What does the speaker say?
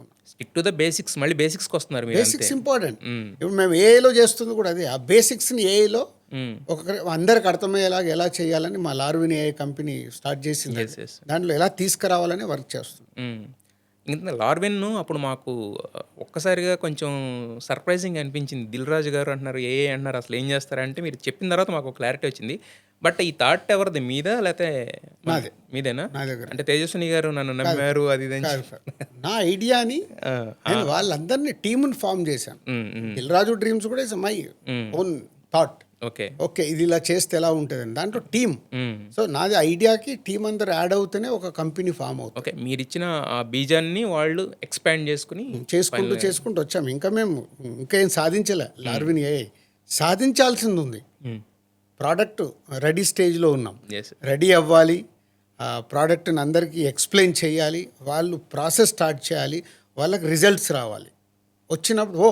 ఉన్నాం. Stick to the basics, మళ్ళీ బేసిక్స్కి వస్తున్నారు మీరు. Basics important. ఇప్పుడు మేము ఏఐలో చేస్తుంది కూడా అదే, ఆ బేసిక్స్ని ఏఐలో అందరికి అర్థమయ్యేలాగా ఎలా చేయాలని మా లార్విన్ ఏఐ కంపెనీ స్టార్ట్ చేసింది. దాంట్లో ఎలా తీసుకురావాలని వర్క్ చేస్తుంది. ఇంకా లార్విన్ అప్పుడు మాకు ఒక్కసారిగా కొంచెం సర్ప్రైజింగ్ అనిపించింది. దిల్ రాజు గారు అంటున్నారు, ఏఐ అంటున్నారు, అసలు ఏం చేస్తారంటే మీరు చెప్పిన తర్వాత మాకు క్లారిటీ వచ్చింది. బట్ ఈ థాట్ ఎవరిది, మీదా లేకపోతే నాదే, మీదేనా? నా దగ్గర. అంటే తేజస్విని గారు నన్ను నమ్మారు అది ఇది అని నా ఐడియాని నేను వాళ్ళందరినీ టీముని ఫామ్ చేశాను. దిల్ రాజు డ్రీమ్స్ కూడా is my own thought. Okay ఇది ఇలా చేస్తే ఎలా ఉంటుందని దాంట్లో టీమ్. సో నాది ఐడియాకి టీం అందరు యాడ్ అవుతూనే ఒక కంపెనీ ఫామ్ అవుతుంది. ఓకే, మీరు ఇచ్చిన ఆ బీజాన్ని వాళ్ళు ఎక్స్పాండ్ చేసుకుంటూ వచ్చాము. ఇంకా మేము ఇంకేం సాధించలే. లార్విన్ ఏఐ సాధించాల్సింది ఉంది. ప్రోడక్ట్ రెడీ స్టేజ్లో ఉన్నాం. రెడీ అవ్వాలి, ప్రోడక్ట్ని అందరికీ ఎక్స్ప్లెయిన్ చేయాలి, వాళ్ళు ప్రాసెస్ స్టార్ట్ చేయాలి, వాళ్ళకి రిజల్ట్స్ రావాలి. వచ్చినప్పుడు